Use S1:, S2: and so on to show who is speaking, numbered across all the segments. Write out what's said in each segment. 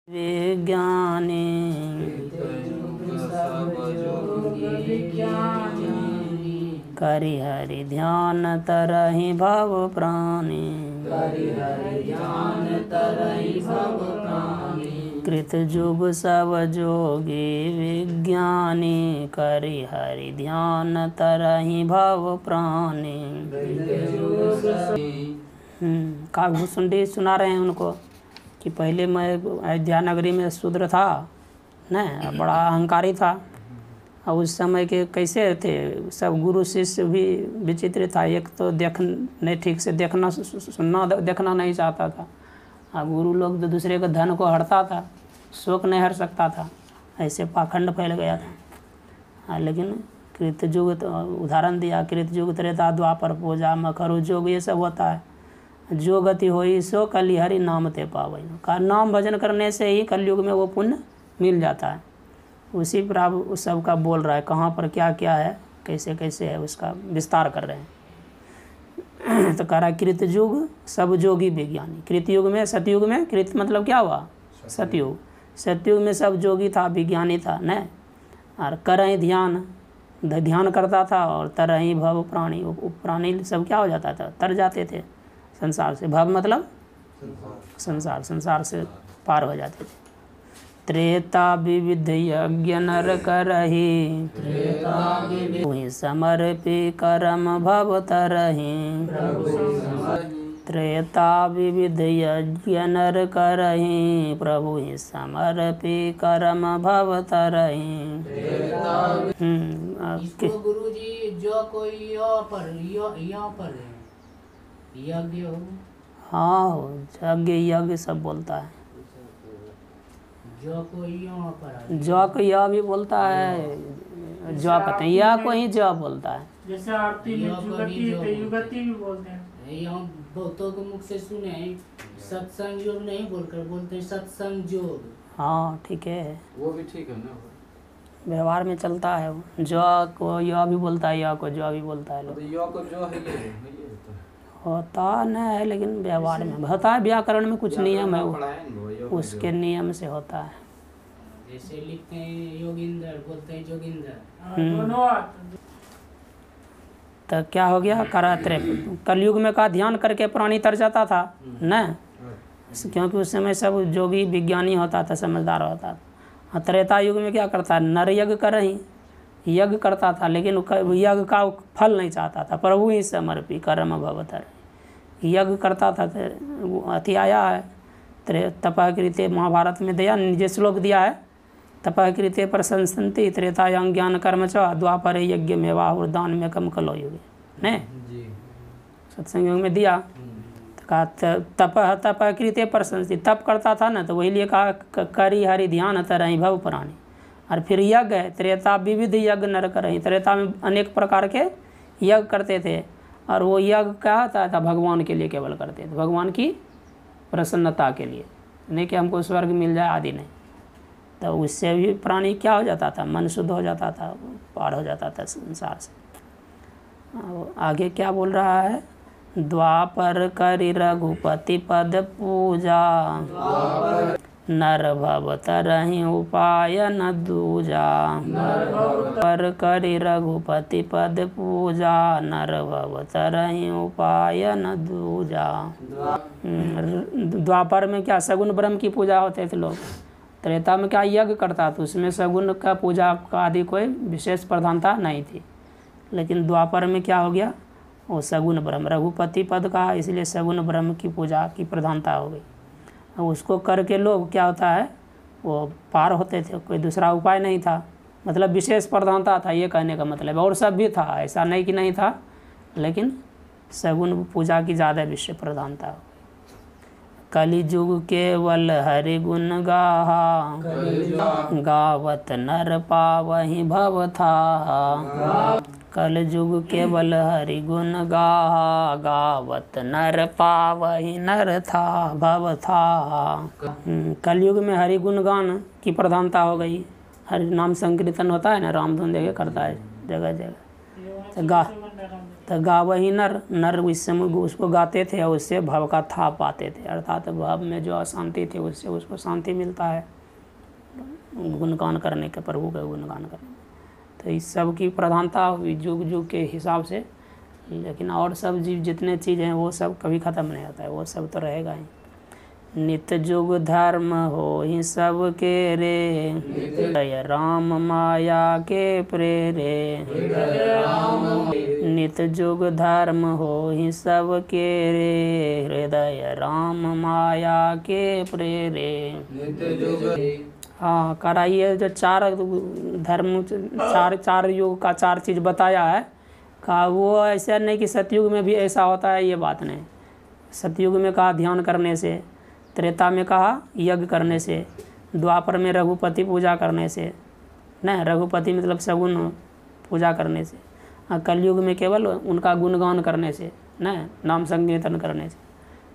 S1: विज्ञानी करि हरि ध्यान तरहि भव प्राणी। कृत जुग सब जोगी विज्ञानी करि हरि ध्यान तरहि भव प्राणी। काकभूषुंडी सुना रहे हैं उनको कि पहले मैं अयोध्या नगरी में शूद्र था न, बड़ा अहंकारी था। और उस समय के कैसे थे सब, गुरु शिष्य भी विचित्र था। एक तो नहीं ठीक से देखना सुनना देखना नहीं चाहता था, और गुरु लोग तो दूसरे के धन को हड़ता था, शोक नहीं हर सकता था, ऐसे पाखंड फैल गया था। लेकिन कृतयुग तो उदाहरण दिया, कृतयुग त्रेता द्वापर पूजा मखरु जोग, ये सब होता है। जो गति होई सो कलिहरि नाम ते पावई, का नाम भजन करने से ही कलयुग में वो पुण्य मिल जाता है। उसी पर आप उस सब का बोल रहा है, कहाँ पर क्या क्या है, कैसे कैसे है, उसका विस्तार कर रहे हैं। तो कह रहा है कृतयुग सब जोगी विज्ञानी। कृतयुग में, सतयुग में, कृत मतलब क्या हुआ, सतयुग। सतयुग में सब जोगी था, विज्ञानी था न। और करई ध्यान, ध्यान करता था। और तरही भव प्राणी, प्राणी सब क्या हो जाता था, तर जाते थे संसार से। भव मतलब संसार, संसार से पार हो जाते थे। त्रेता विविध यज्ञ नर करहि, वही समर्पि कर्म भव तरहि। त्रेता विविध यज्ञ नर करहि, प्रभु ही समर्पि कर्म भव तरहि।
S2: गुरु जी जो कोई यहाँ पर यज्ञ,
S1: हाँ यज्ञ यज्ञ सब बोलता है।
S2: जो कोई यहाँ पर,
S1: जो को यह भी बोलता है, जो कहते हैं, या को ही जो बोलता है।
S3: जैसे आरती में युगति भी बोलते हैं।
S2: यहाँ बहुतों के मुख से सुने सत्संग योग नहीं बोलकर बोलते हैं सत्संग योग।
S1: हाँ ठीक है,
S4: वो भी ठीक है ना,
S1: व्यवहार में चलता है। जो को यह भी बोलता है, या को जो भी बोलता है। लोग
S4: यो को जो है ये
S1: होता न है, लेकिन व्यवहार में होता है। व्याकरण में कुछ नियम है, उसके नियम से होता है।
S2: जैसे लिखते हैं योगिंदर, बोलते हैं जोगिंदर।
S1: तो क्या हो गया, करात्रे कलयुग में का ध्यान करके प्राणी तर जाता था न, क्योंकि उस समय सब जोगी विज्ञानी होता था, समझदार होता था। त्रेता युग में क्या करता, नर यज्ञ कर रही, यज्ञ करता था, लेकिन यज्ञ का फल नहीं चाहता था। प्रभु ही समर्पी कर्म भवतर, यज्ञ करता था। तो अति आया है तपकृते, महाभारत में दिया, निजे श्लोक दिया है। तपकृते प्रशंसन्ति त्रेतायां ज्ञान कर्म च, द्वापर यज्ञ में वाहुर्दान में कम कलो युग ने सत्संग योग में दिया। तो कहा तपकृते प्रशंसित, तप करता था ना, तो वही लिए कहा करि हरि ध्यान तरहि भव प्राणी। और फिर यज्ञ है, त्रेता विविध यज्ञ नर करहि, त्रेता में अनेक प्रकार के यज्ञ करते थे। और वो यज्ञ क्या होता था, भगवान के लिए केवल करते थे, भगवान की प्रसन्नता के लिए, नहीं कि हमको स्वर्ग मिल जाए आदि नहीं। तो उससे भी प्राणी क्या हो जाता था, मन शुद्ध हो जाता था, पार हो जाता था संसार से। आगे क्या बोल रहा है, द्वापर करि रघुपति पद पूजा, नर भव तरहि उपाय न दूजा। पर करि रघुपति पद पूजा, नर भव तरहि उपाय न दूजा। द्वापर में क्या सगुण ब्रह्म की पूजा होते थे लोग। त्रेता में क्या यज्ञ करता था, उसमें सगुण का पूजा का आदि कोई विशेष प्रधानता नहीं थी। लेकिन द्वापर में क्या हो गया, वो सगुण ब्रह्म, रघुपति पद कहा इसलिए सगुण ब्रह्म की पूजा की प्रधानता हो गई। उसको करके लोग क्या होता है, वो पार होते थे, कोई दूसरा उपाय नहीं था। मतलब विशेष प्रधानता था, ये कहने का मतलब। और सब भी था, ऐसा नहीं कि नहीं था, लेकिन सगुण पूजा की ज़्यादा विशेष प्रधानता हो। कलिजुग केवल हरि गुण गाहा, गावत नर पावहि भव था। कलयुग केवल हरि गुण गाहा, गावत नर पावहि नर था भव था। कलयुग में हरि गुण गान की प्रधानता हो गई। हरि नाम संकीर्तन होता है ना, राम धुन देके करता है जगह जगह। तो गा वही नर नर उस समय उसको गाते थे और उससे भव का था पाते थे, अर्थात भव में जो अशांति थी उससे उसको शांति मिलता है गुणगान करने के, प्रभु का गुणगान करने में। तो इस सब की प्रधानता हुई युग युग के हिसाब से, लेकिन और सब जीव जितने चीज़ हैं वो सब कभी ख़त्म नहीं होता है, वो सब तो रहेगा ही। नित्य जुग धर्म हो ही सब के रे, राम माया के प्रेरे। नित्य जुग धर्म हो ही सब के रे, हृदय राम माया के प्रेरे। हाँ कराइए, जो चार धर्म चार युग का चार चीज़ बताया है का, वो ऐसा नहीं कि सतयुग में भी ऐसा होता है, ये बात नहीं। सतयुग में कहा ध्यान करने से, त्रेता में कहा यज्ञ करने से, द्वापर में रघुपति पूजा करने से, न रघुपति मतलब सगुन पूजा करने से, कलयुग में केवल उनका गुणगान करने से, न नाम संकीर्तन करने से।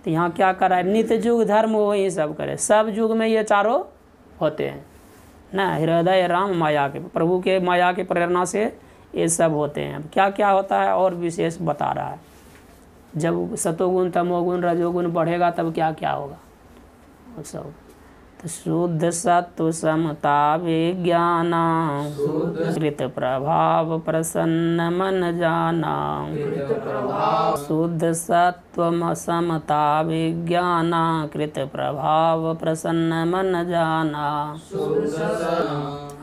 S1: तो यहाँ क्या करा है, नित्य युग धर्म हो ये सब करे, सब युग में ये चारों होते हैं न, हृदय राम माया के, प्रभु के माया के प्रेरणा से ये सब होते हैं। अब क्या क्या होता है और विशेष बता रहा है, जब सतोगुण तमोगुण रजोगुण बढ़ेगा तब क्या क्या होगा सब। तो शुद्ध सत्व समता विज्ञाना, कृत प्रभाव प्रसन्न मन जाना। शुद्ध सत्व समता विज्ञाना, कृत प्रभाव प्रसन्न मन जाना।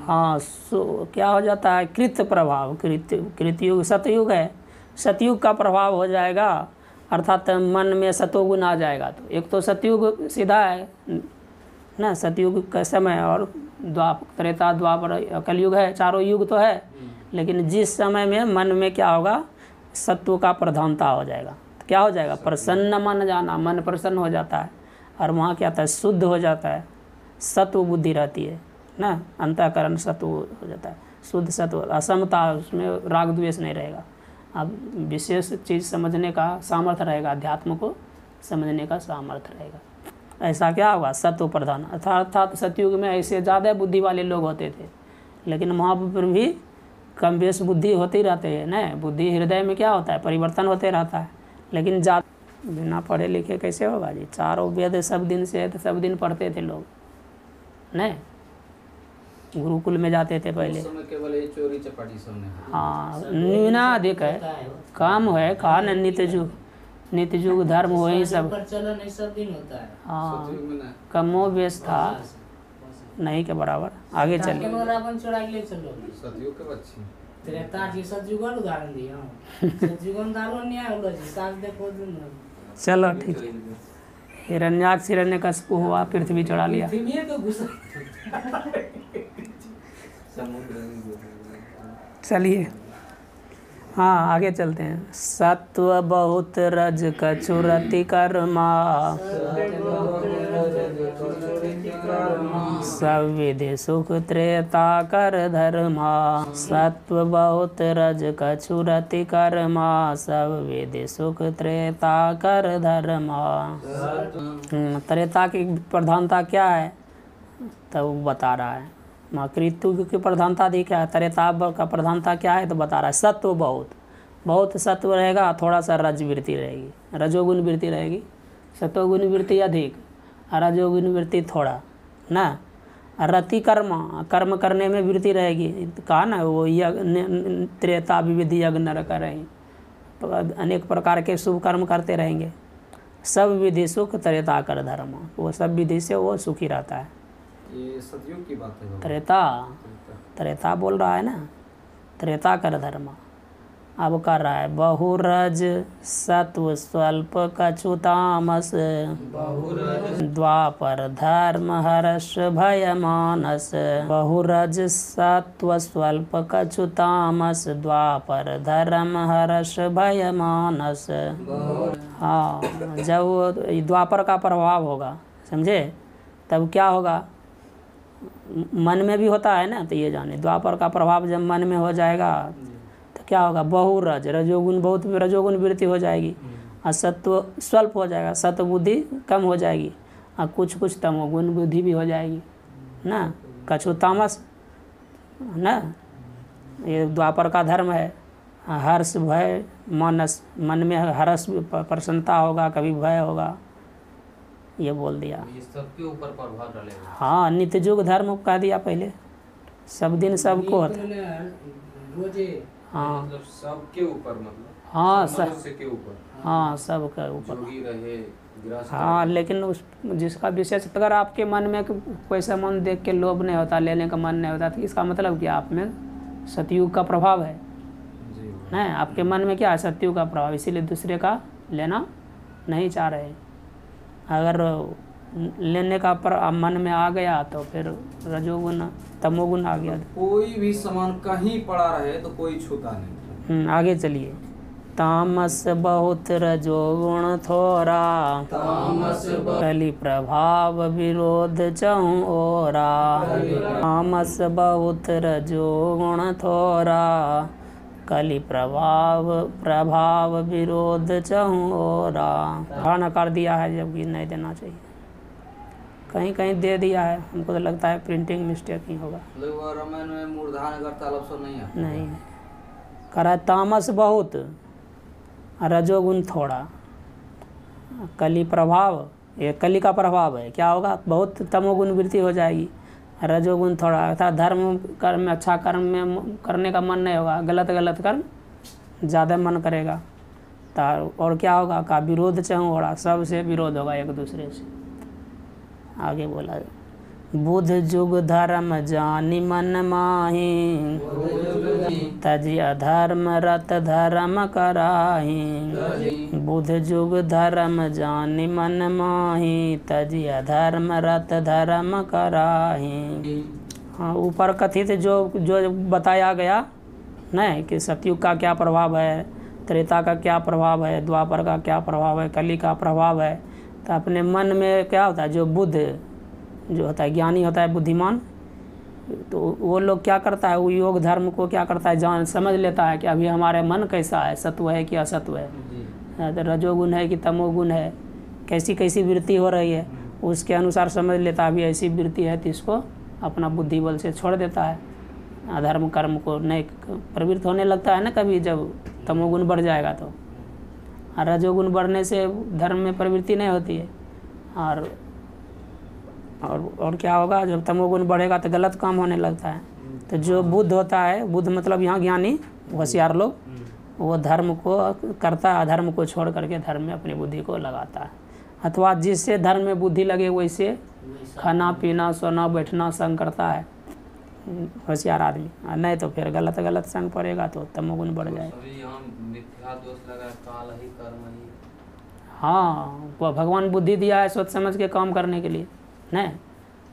S1: हाँ क्या हो जाता है, कृत प्रभाव, कृतयुग सतयुग है, सतयुग का प्रभाव हो जाएगा, अर्थात मन में सतोगुण आ जाएगा। तो एक तो सतयुग सीधा है ना, सतयुग का समय, और त्रेता द्वापर कलयुग है, चारों युग तो है। लेकिन जिस समय में मन में क्या होगा, सत्व का प्रधानता हो जाएगा, तो क्या हो जाएगा, प्रसन्न मन जाना, मन प्रसन्न हो जाता है। और वहाँ क्या होता है, शुद्ध हो जाता है, सत्व बुद्धि रहती है ना, अंतःकरण सत्व हो जाता है, शुद्ध सत्व, असमता, उसमें राग द्वेष नहीं रहेगा। अब विशेष चीज़ समझने का सामर्थ्य रहेगा, अध्यात्म को समझने का सामर्थ्य रहेगा। ऐसा क्या होगा, सत्व प्रधान, अर्थात सतयुग में ऐसे ज़्यादा बुद्धि वाले लोग होते थे, लेकिन वहाँ पर भी कम बेश बुद्धि होती रहते हैं न, बुद्धि हृदय में क्या होता है, परिवर्तन होते रहता है। लेकिन ज़्यादा बिना पढ़े लिखे कैसे होगा जी, चारों वेद सब दिन से, तो सब दिन पढ़ते थे लोग न, गुरुकुल में जाते थे पहले।
S4: केवल ये चोरी चपाटी सब
S1: हाँ न्यूना अधिक है, काम है, खा न नित्य युग धर्म हो ही सब
S2: प्रचलन सब दिन होता है।
S1: हाँ कमो बेश था नहीं के बराबर। आगे चलिए,
S4: सतयुग के बच्चे
S2: त्रेता जी सतयुग उदाहरण दिया, सतयुग उदाहरण नहीं है, उलझी साथ देखो दिन।
S1: चलो ठीक है। हिरण्याक्ष हिरण्यकशिपु हुआ, पृथ्वी चढ़ा लिया। चलिए हाँ आगे चलते हैं। सत्व बहुत रज कछुरति कर्मा, सब विधि सुख त्रेता कर धर्मा। सत्व बहुत रज कछुरति कर्मा, सब विधि सुख त्रेता कर धर्मा। त्रेता की प्रधानता क्या है, तो वो बता रहा है। कृतयुग की प्रधानता दी क्या है, त्रेता का प्रधानता क्या है, तो बता रहा है। सत्व बहुत सत्व रहेगा, थोड़ा सा रजवृत्ति रहेगी, रजोगुण वृत्ति रहेगी, सतोगुण वृत्ति अधिक, रजोगुण वृत्ति थोड़ा ना। रति कर्म करने में वृत्ति रहेगी, कहा ना वो यज्ञ त्रेता विविध यज्ञ नर करेंगे, अनेक प्रकार के शुभ कर्म करते रहेंगे। सब विधि सुख त्रेता कर धर्म, वो सब विधि से वो सुखी रहता है।
S4: ये सतयुग की बात है।
S1: त्रेता बोल रहा है ना, त्रेता कर धर्म। अब कर रहा है बहुरज सत्व स्वल्प कछु तामस, द्वापर धर्म हर्ष भय मानस। बहुरज सत्व स्वल्प कछु तामस, द्वापर धर्म हर्ष भय मानस। हाँ जब द्वापर का प्रभाव होगा, समझे, तब क्या होगा, मन में भी होता है ना, तो ये जाने द्वापर का प्रभाव जब मन में हो जाएगा तो क्या होगा, बहुरज रजोगुण बहुत रजोगुण वृत्ति हो जाएगी, और सत्व स्वल्प हो जाएगा, सत्व बुद्धि कम हो जाएगी, और कुछ तमोगुण बुद्धि भी हो जाएगी ना। कछु तामस ना, ये द्वापर का धर्म है, हर्ष भय मन में हर्ष प्रसन्नता होगा, कभी भय होगा, ये बोल दिया।
S4: ये सबके ऊपर प्रभाव डालेगा।
S1: हाँ, नित्य युग धर्म कह दिया पहले, सब दिन सबको होता।
S2: रोजे
S1: हाँ
S4: मतलब सबके ऊपर, मतलब
S1: हाँ
S4: मनुष्य के ऊपर,
S1: हाँ सबके ऊपर।
S4: जोगी रहे, गृहस्थ
S1: हाँ, लेकिन उस जिसका विशेष, अगर आपके मन में कोई सामान देख के लोभ नहीं होता, लेने का मन नहीं होता, तो इसका मतलब क्या आप में सतयुग का प्रभाव है
S4: जी।
S1: नहीं, आपके मन में क्या है, सतयुग का प्रभाव, इसीलिए दूसरे का लेना नहीं चाह रहे। अगर लेने का मन में आ गया तो फिर रजोगुण तमोगुण आ गया।
S4: कोई भी सामान कहीं पड़ा रहे तो कोई छूता नहीं।
S1: आगे चलिए। तामस बहुत रजोगुण थोड़ा,
S4: तामस
S1: कली प्रभाव विरोध चहु ओरा। तामस बहुत रजोगुण थोड़ा, कली प्रभाव विरोध चहु ओरा। हाँ नकार दिया है, जबकि नहीं देना चाहिए, कहीं कहीं दे दिया है, हमको तो लगता है प्रिंटिंग मिस्टेक ही होगा।
S4: रामायण में मूर्धान करता लफ्ज़ नहीं है।
S1: नहीं, करा तामस बहुत रजोगुण थोड़ा, कली प्रभाव, ये कली का प्रभाव है, क्या होगा, बहुत तमोगुण वृत्ति हो जाएगी। रजोगुण थोड़ा अर्थात धर्म कर्म, अच्छा कर्म में करने का मन नहीं होगा, गलत कर्म ज़्यादा मन करेगा। और क्या होगा का विरोध चहु ओरा, सबसे विरोध होगा एक दूसरे से। आगे बोला, बुध जुग धर्म जानी मन माही, तजी अधर्म रत धर्म कराही। बुध जुग धर्म जानी मन माही, तजी अधर्म रत धर्म कराही। हाँ, ऊपर कथित जो बताया गया नहीं कि सतयुग का क्या प्रभाव है, त्रेता का क्या प्रभाव है, द्वापर का क्या प्रभाव है, कली का प्रभाव है, तो अपने मन में क्या होता है, जो बुद्ध जो होता है, ज्ञानी होता है, बुद्धिमान, तो वो लोग क्या करता है, वो योग धर्म को क्या करता है, जान समझ लेता है कि अभी हमारे मन कैसा है, सत्व है कि असत्व है, तो रजोगुण है कि तमोगुण है, कैसी कैसी वृत्ति हो रही है, उसके अनुसार समझ लेता है अभी ऐसी वृत्ति है, तो इसको अपना बुद्धि बल से छोड़ देता है, अधर्म कर्म को नहीं प्रवृत्त होने लगता है ना। कभी जब तमोगुण बढ़ जाएगा तो, रजोगुण बढ़ने से धर्म में प्रवृत्ति नहीं होती है। और क्या होगा, जब तमोगुण बढ़ेगा तो गलत काम होने लगता है। तो जो बुद्ध होता है, बुद्ध मतलब यहाँ ज्ञानी होशियार लोग, वो धर्म को करता है, अधर्म को छोड़ करके धर्म में अपनी बुद्धि को लगाता है। अथवा जिससे धर्म में बुद्धि लगे वैसे खाना पीना सोना बैठना संग करता है होशियार आदमी, नहीं तो फिर गलत संग पड़ेगा तो तमोगुण बढ़ जाए।
S4: मिथ्या दोष लगा, काल ही कर्म ही।
S1: हाँ, वो भगवान बुद्धि दिया है सोच समझ के काम करने के लिए, नहीं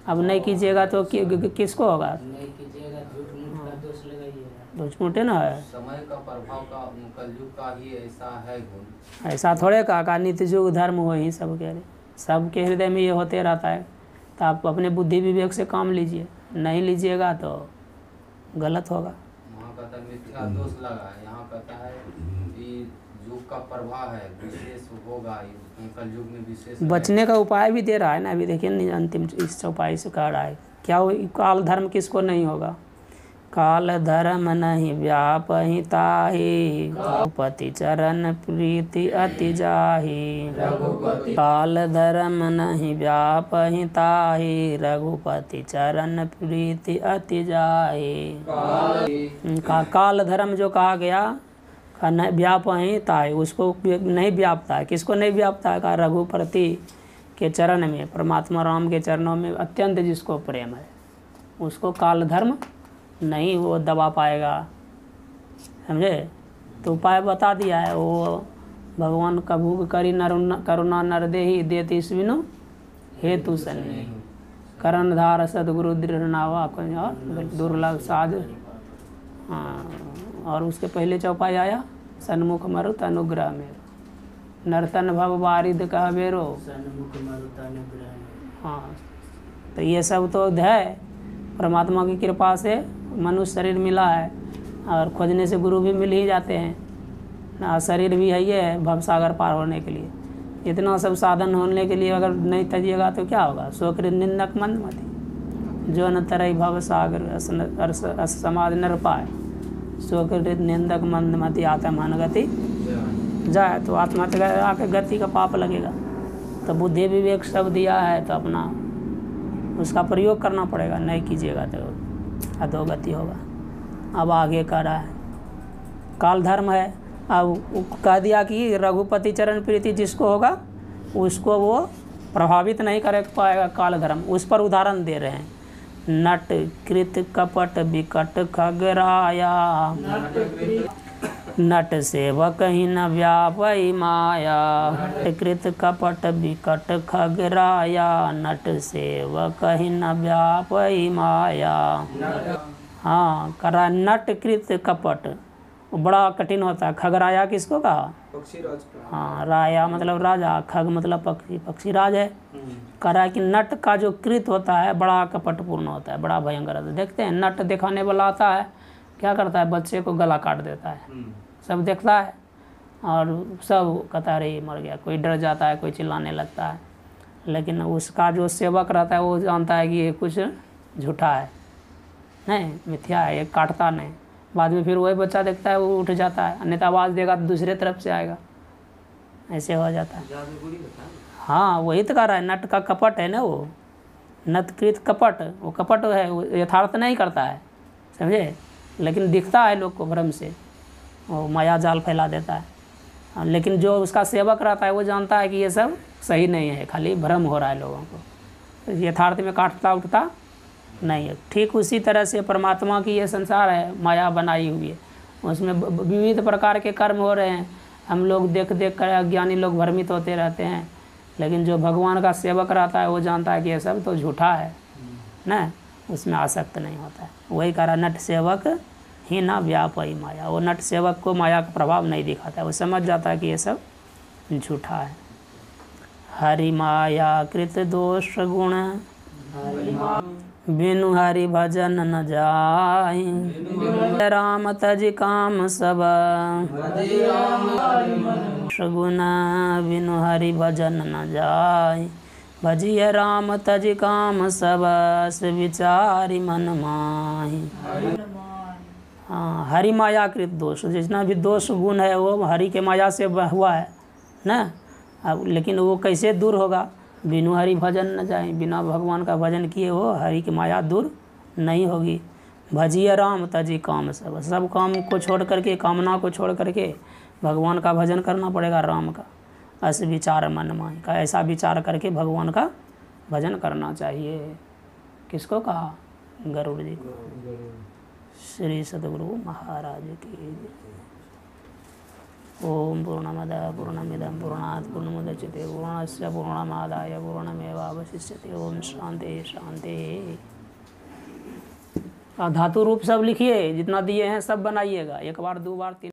S1: अब नहीं कीजिएगा तो किसको होगा,
S2: नहीं कीजिएगा झूठ मूठ का दोष लगाइएगा,
S1: तो झूठे ना है।
S4: समय का प्रभाव का कलयुग का ही ऐसा है गुण।
S1: ऐसा थोड़े का नित्य युग धर्म हो ही सबके, सबके हृदय में ये होते रहता है। तो आप अपने बुद्धि विवेक से काम लीजिए, नहीं लीजिएगा तो गलत होगा।
S4: वहाँ कहता है मिथ्या दोष लगा, यहाँ कहता है कि युग का प्रभाव है, विशेष होगा, कलयुग में विशेष।
S1: बचने का उपाय भी दे रहा है ना, अभी देखिए अंतिम इस उपाय से कह रहा है क्या हो, काल धर्म किसको नहीं होगा, काल धर्म नहीं व्यापहि ताहि, रघुपति चरण प्रीति अति जाहि। काल धर्म नहीं व्यापहि ताहि, रघुपति चरण प्रीति अति जाहि। काल धर्म जो कहा गया व्यापहि ताहि, उसको नहीं व्यापता है, किसको नहीं व्यापता है, कहा रघुपति के चरण में, परमात्मा राम के चरणों में अत्यंत जिसको प्रेम है उसको काल धर्म नहीं वो दबा पाएगा, समझे। तो उपाय बता दिया है, वो भगवान कभू करी करुणा नर देहि देति स्विनु हेतु सन्नि, करणधार सदगुरु दृढ़ नावा और दुर्लभ साध। और उसके पहले चौपाई आया सन्मुख मरुत अनुग्रह में, नर्तन भव बारिद कह बेरो।
S2: सन्मुख मरुत अनुग्रह।
S1: हाँ, तो ये सब तो है परमात्मा की कृपा से मनुष्य शरीर मिला है, और खोजने से गुरु भी मिल ही जाते हैं ना, शरीर भी है ये भवसागर पार होने के लिए। इतना सब साधन होने के लिए अगर नहीं तजिएगा तो क्या होगा, स्वकृत निंदक मंदमति जो न तरई भव सागर समाज नर पाए। स्वकृत निंदक मंदमति आत्महन गति जाए, तो आत्महत्या आके गति का पाप लगेगा। तो बुद्धि विवेक सब दिया है तो अपना उसका प्रयोग करना पड़ेगा, नहीं कीजिएगा तो अधोगति होगा। अब आगे कर रहा है काल धर्म है। अब कह दिया कि रघुपति चरण प्रीति जिसको होगा उसको वो प्रभावित नहीं कर पाएगा काल धर्म। उस पर उदाहरण दे रहे हैं, नट कृत कपट विकट खगराया, नट सेवक ही न व्यापई माया, कृत कपट विकट खगराया, नट सेवक ही न व्यापई माया। हाँ करा नट कृत कपट बड़ा कठिन होता है। खगराया किसको कहा?
S5: पक्षी राज का।
S1: हाँ राया मतलब राजा, खग मतलब पक्षी, पक्षी राज है। करा कि नट का जो कृत होता है बड़ा कपटपूर्ण होता है, बड़ा भयंकर होता है। देखते हैं नट दिखाने वाला आता है, क्या करता है? बच्चे को गला काट देता है, सब देखता है और सब कहता है अरे मर गया। कोई डर जाता है, कोई चिल्लाने लगता है, लेकिन उसका जो सेवक रहता है वो जानता है कि ये कुछ झूठा है, नहीं मिथ्या है, ये काटता नहीं। बाद में फिर वही बच्चा देखता है वो उठ जाता है, अन्यथा आवाज़ देगा तो दूसरे तरफ से आएगा, ऐसे हो जाता है। हाँ वही तो कह रहा है, नट का कपट है ना वो, नटकृत कपट, वो कपट है, वो यथार्थ नहीं करता है, समझे, लेकिन दिखता है लोग को भ्रम से, वो माया जाल फैला देता है। लेकिन जो उसका सेवक रहता है वो जानता है कि ये सब सही नहीं है, खाली भ्रम हो रहा है लोगों को, यथार्थ में काटता उठता नहीं है। ठीक उसी तरह से परमात्मा की ये संसार है, माया बनाई हुई है, उसमें विविध प्रकार के कर्म हो रहे हैं। हम लोग देख देख कर अज्ञानी लोग भ्रमित होते रहते हैं, लेकिन जो भगवान का सेवक रहता है वो जानता है कि ये सब तो झूठा है ना, उसमें आसक्त नहीं होता है। वही कह रहा नट सेवक ही ना व्यापई माया, वो नट सेवक को माया का प्रभाव नहीं दिखाता है, वो समझ जाता है कि ये सब झूठा है। हरि माया कृत दोष गुण, बिनु हरि भजन न जाई, राम तज काम सब सगुण, बिनु हरि भजन न जाई, भजिय राम तज काम सब, विचारी मन माही। हाँ हरि माया कृत दोष, जितना भी दोष गुण है वो हरि के माया से हुआ है ना। अब लेकिन वो कैसे दूर होगा? बिनु हरि भजन न जाए, बिना भगवान का भजन किए हो हरि की माया दूर नहीं होगी। भजिए राम तजी काम सब, सब काम को छोड़ करके, कामना को छोड़ करके भगवान का भजन करना पड़ेगा राम का। ऐसे विचार मन माही का, ऐसा विचार करके भगवान का भजन करना चाहिए। किसको कहा? गरुड़ जी को। श्री सद्गुरु महाराज की। ओम पूर्णमद पूर्णमिदं पूर्णात् पूर्णमुदच्यते पूर्णस्य पूर्णमादाय पूर्णमेवावशिष्यते। ओम शांति शांति। धातु रूप सब लिखिए, जितना दिए हैं सब बनाइएगा, 1 बार 2 बार 3